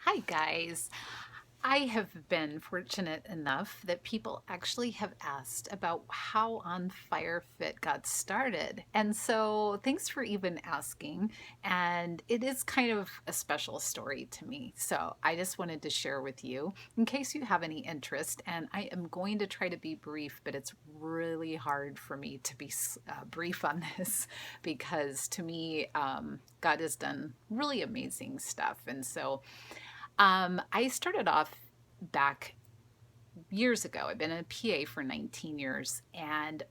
Hi, guys. I have been fortunate enough that people actually have asked about how On Fire Fit got started. And so, thanks for even asking. And it is kind of a special story to me. So, I just wanted to share with you in case you have any interest. And I am going to try to be brief, but it's really hard for me to be brief on this because to me, God has done really amazing stuff. And so, I started off back years ago. I've been a PA for 19 years, and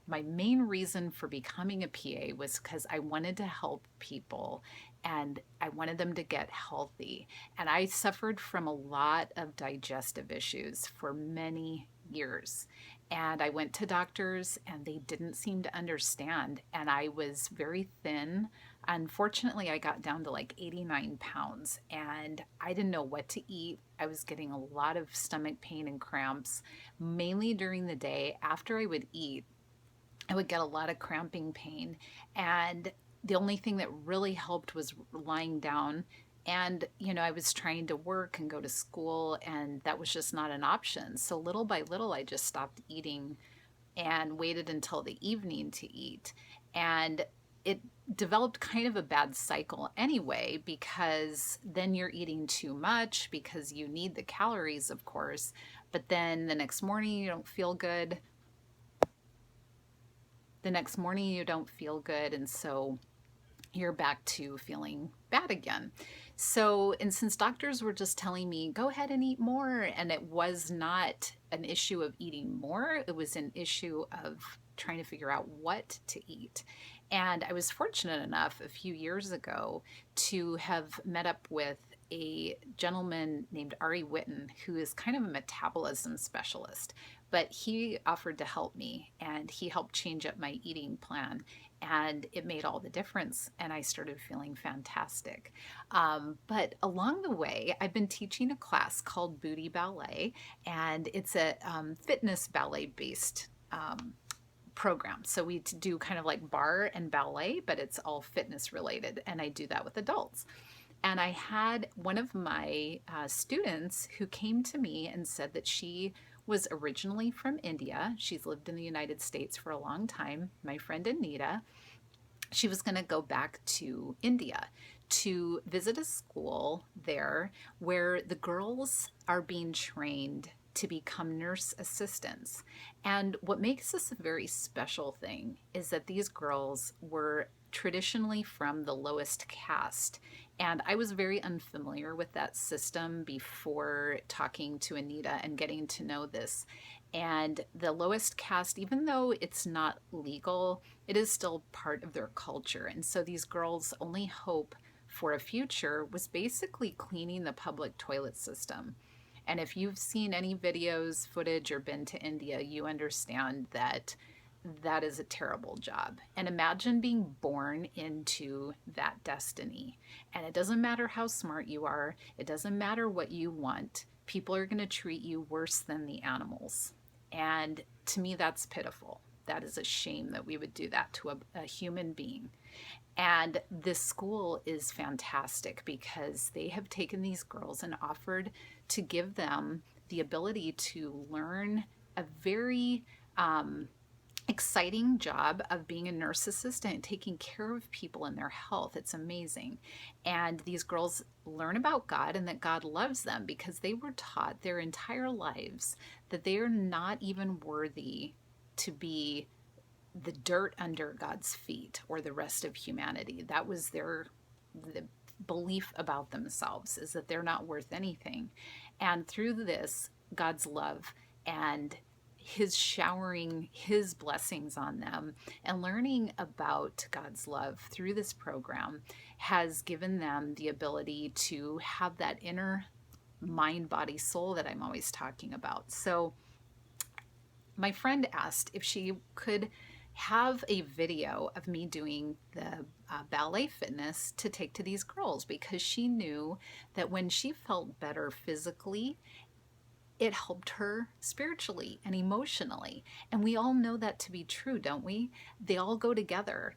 my main reason for becoming a PA was because I wanted to help people and I wanted them to get healthy. And I suffered from a lot of digestive issues for many years. And I went to doctors and they didn't seem to understand. And I was very thin. Unfortunately, I got down to like 89 pounds and I didn't know what to eat. I was getting a lot of stomach pain and cramps, mainly during the day. After I would eat, I would get a lot of cramping pain. And the only thing that really helped was lying down. And, I was trying to work and go to school, and that was just not an option. So little by little, I just stopped eating and waited until the evening to eat. And it developed kind of a bad cycle anyway, because then you're eating too much because you need the calories, of course. But then the next morning, you don't feel good. The next morning, you don't feel good. And so you're back to feeling bad again. So, and since doctors were just telling me, go ahead and eat more, and it was not an issue of eating more, it was an issue of trying to figure out what to eat. And I was fortunate enough a few years ago to have met up with a gentleman named Ari Witten, who is kind of a metabolism specialist. But he offered to help me and he helped change up my eating plan and it made all the difference and I started feeling fantastic. But along the way, I've been teaching a class called Booty Ballet, and it's a fitness ballet based program. So we do kind of like bar and ballet, but it's all fitness related, and I do that with adults. And I had one of my students who came to me and said that she was originally from India. She's lived in the United States for a long time, my friend Anita. She was going to go back to India to visit a school there where the girls are being trained to become nurse assistants. And what makes this a very special thing is that these girls were traditionally from the lowest caste. And I was very unfamiliar with that system before talking to Anita and getting to know this. And the lowest caste, even though it's not legal, it is still part of their culture. And so these girls' only hope for a future was basically cleaning the public toilet system. And if you've seen any videos, footage, or been to India, you understand that that is a terrible job. And imagine being born into that destiny. And it doesn't matter how smart you are, it doesn't matter what you want, people are going to treat you worse than the animals. And to me, that's pitiful. That is a shame that we would do that to a human being. And this school is fantastic because they have taken these girls and offered to give them the ability to learn a very exciting job of being a nurse assistant and taking care of people and their health. It's amazing. And these girls learn about God and that God loves them because they were taught their entire lives that they are not even worthy to be the dirt under God's feet or the rest of humanity. That was the belief about themselves, is that they're not worth anything. And through this, God's love and his showering his blessings on them and learning about God's love through this program has given them the ability to have that inner mind, body, soul that I'm always talking about. So my friend asked if she could have a video of me doing the ballet fitness to take to these girls because she knew that when she felt better physically, it helped her spiritually and emotionally. And we all know that to be true, don't we? They all go together.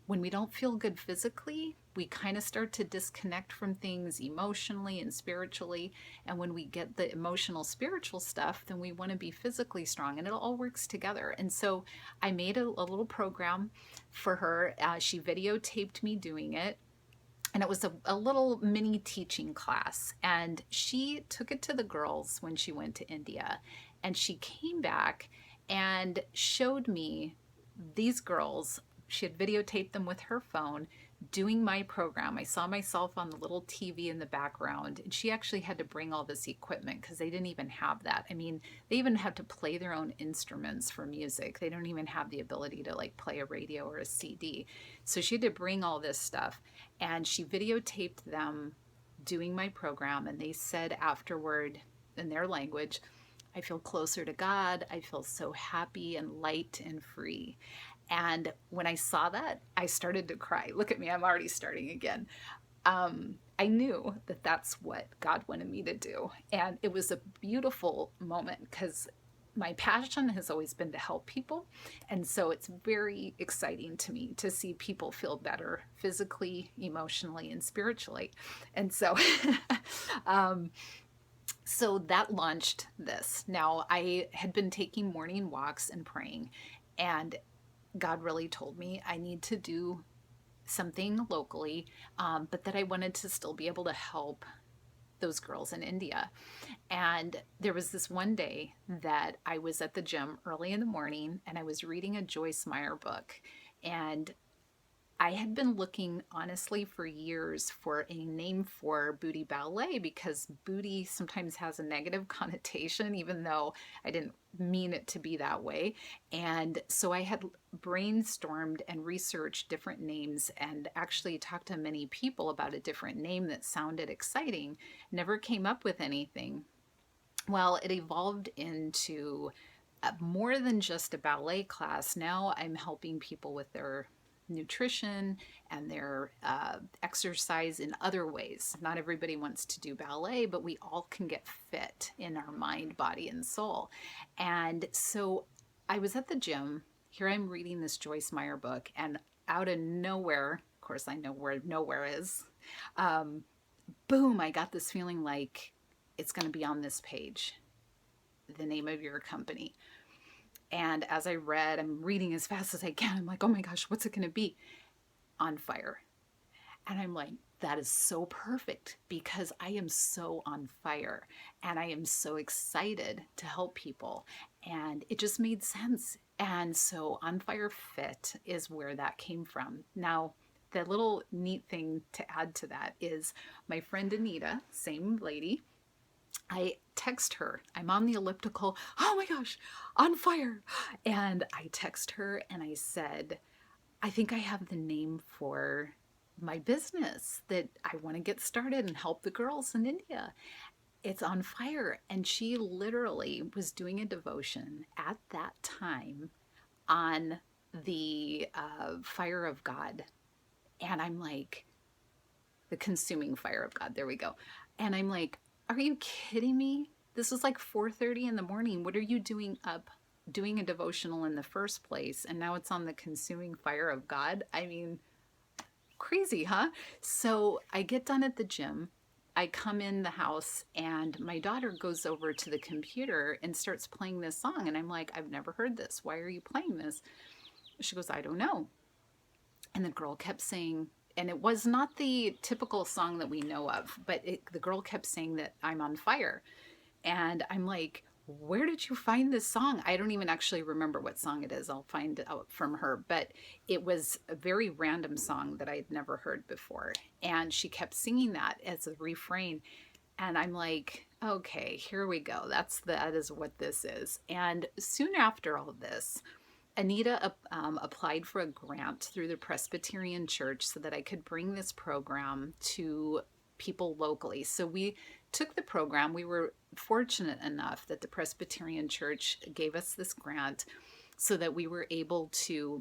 When we don't feel good physically, we kind of start to disconnect from things emotionally and spiritually. And when we get the emotional, spiritual stuff, then we want to be physically strong, and it all works together. And so I made a little program for her. She videotaped me doing it. And it was a little mini teaching class. And she took it to the girls when she went to India. And she came back and showed me these girls. She had videotaped them with her phone doing my program. I saw myself on the little TV in the background, and she actually had to bring all this equipment because they didn't even have that. I mean, they even have to play their own instruments for music. They don't even have the ability to like play a radio or a CD. So she had to bring all this stuff, and she videotaped them doing my program, and they said afterward in their language, I feel closer to God. I feel so happy and light and free. And when I saw that, I started to cry. Look at me, I'm already starting again. I knew that that's what God wanted me to do. And it was a beautiful moment because my passion has always been to help people. And so it's very exciting to me to see people feel better physically, emotionally, and spiritually. And so, so that launched this. Now, I had been taking morning walks and praying, and God really told me I need to do something locally, but that I wanted to still be able to help those girls in India. And there was this one day that I was at the gym early in the morning, and I was reading a Joyce Meyer book. And I had been looking honestly for years for a name for booty ballet, because booty sometimes has a negative connotation, even though I didn't mean it to be that way. And so I had brainstormed and researched different names and actually talked to many people about a different name that sounded exciting. Never came up with anything. Well, it evolved into more than just a ballet class. Now I'm helping people with their nutrition and their exercise in other ways. Not everybody wants to do ballet, but we all can get fit in our mind, body, and soul. And so I was at the gym. Here I'm reading this Joyce Meyer book, and out of nowhere, of course, I know where nowhere is, boom, I got this feeling like it's going to be on this page, the name of your company. And as I read, I'm reading as fast as I can. I'm like, oh my gosh, what's it going to be? On fire. And I'm like, that is so perfect because I am so on fire and I am so excited to help people. And it just made sense. And so On Fire Fit is where that came from. Now, the little neat thing to add to that is my friend Anita, same lady, I text her. I'm on the elliptical. Oh my gosh, on fire. And I text her and I said, I think I have the name for my business that I want to get started and help the girls in India. It's On Fire. And she literally was doing a devotion at that time on the fire of God. And I'm like, the consuming fire of God. There we go. And I'm like, are you kidding me? This was like 4:30 in the morning. What are you doing up doing a devotional in the first place? And now it's on the consuming fire of God. I mean, crazy, huh? So I get done at the gym. I come in the house and my daughter goes over to the computer and starts playing this song. And I'm like, I've never heard this. Why are you playing this? She goes, I don't know. And the girl kept saying, and it was not the typical song that we know of, but the girl kept saying that I'm on fire. And I'm like, where did you find this song? I don't even actually remember what song it is. I'll find it out from her. But it was a very random song that I had never heard before. And she kept singing that as a refrain. And I'm like, okay, here we go. That is what this is. And soon after all this, Anita applied for a grant through the Presbyterian Church so that I could bring this program to people locally. So we took the program. We were fortunate enough that the Presbyterian Church gave us this grant so that we were able to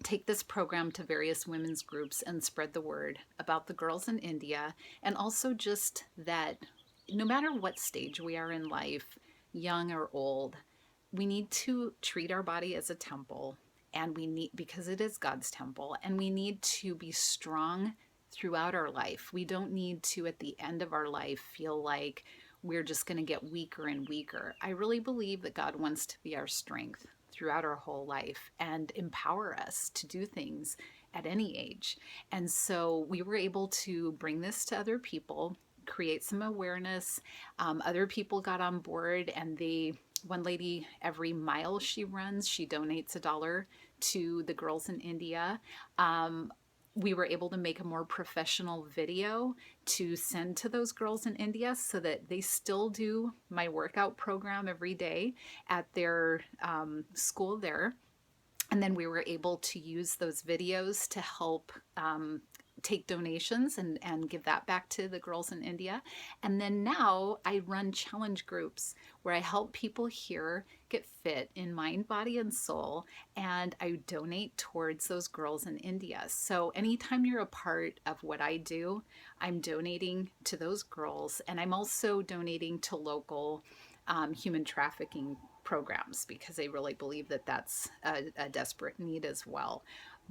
take this program to various women's groups and spread the word about the girls in India, and also just that no matter what stage we are in life, young or old, we need to treat our body as a temple, and we need, because it is God's temple, and we need to be strong throughout our life. We don't need to, at the end of our life, feel like we're just going to get weaker and weaker. I really believe that God wants to be our strength throughout our whole life and empower us to do things at any age. And so we were able to bring this to other people, create some awareness. Other people got on board, and one lady, every mile she runs, she donates $1 to the girls in India. We were able to make a more professional video to send to those girls in India so that they still do my workout program every day at their school there. And then we were able to use those videos to help take donations and give that back to the girls in India. And then now I run challenge groups where I help people here get fit in mind, body, and soul, and I donate towards those girls in India. So anytime you're a part of what I do, I'm donating to those girls, and I'm also donating to local human trafficking programs because I really believe that that's a desperate need as well.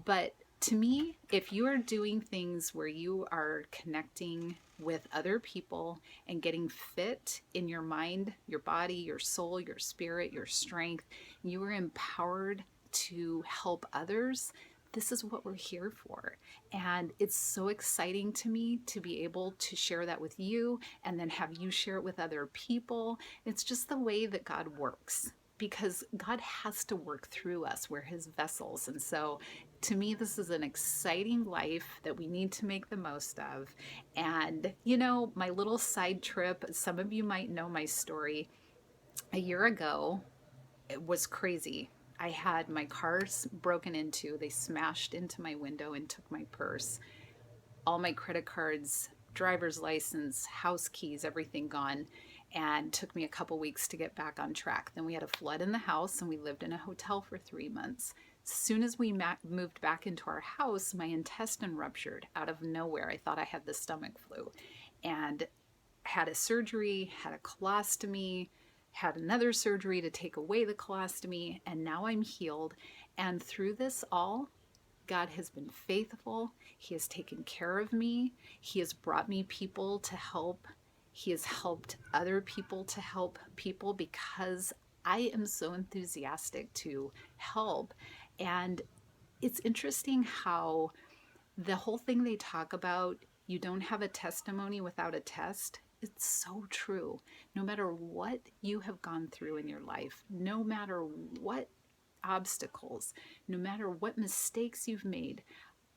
But to me, if you are doing things where you are connecting with other people and getting fit in your mind, your body, your soul, your spirit, your strength, you are empowered to help others. This is what we're here for. And it's so exciting to me to be able to share that with you and then have you share it with other people. It's just the way that God works, because God has to work through us. We're his vessels. And so to me, this is an exciting life that we need to make the most of. And, you know, my little side trip, some of you might know my story. A year ago, it was crazy. I had my cars broken into. They smashed into my window and took my purse, all my credit cards, driver's license, house keys, everything gone, and took me a couple weeks to get back on track. Then we had a flood in the house and we lived in a hotel for 3 months. As soon as we moved back into our house, my intestine ruptured out of nowhere. I thought I had the stomach flu and had a surgery, had a colostomy, had another surgery to take away the colostomy, and now I'm healed. And through this all, God has been faithful. He has taken care of me. He has brought me people to help. He has helped other people to help people because I am so enthusiastic to help. And it's interesting how the whole thing they talk about, you don't have a testimony without a test. It's so true. No matter what you have gone through in your life, no matter what obstacles, no matter what mistakes you've made,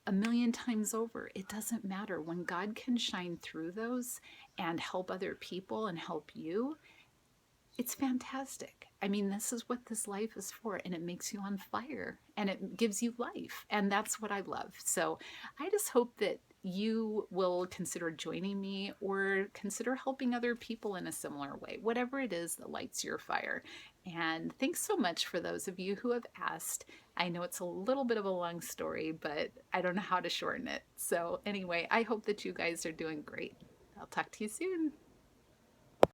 a million times over, it doesn't matter. When God can shine through those and help other people and help you, it's fantastic. I mean, this is what this life is for, and it makes you on fire and it gives you life. And that's what I love. So I just hope that you will consider joining me or consider helping other people in a similar way, whatever it is that lights your fire. And thanks so much for those of you who have asked. I know it's a little bit of a long story, but I don't know how to shorten it. So anyway, I hope that you guys are doing great. I'll talk to you soon.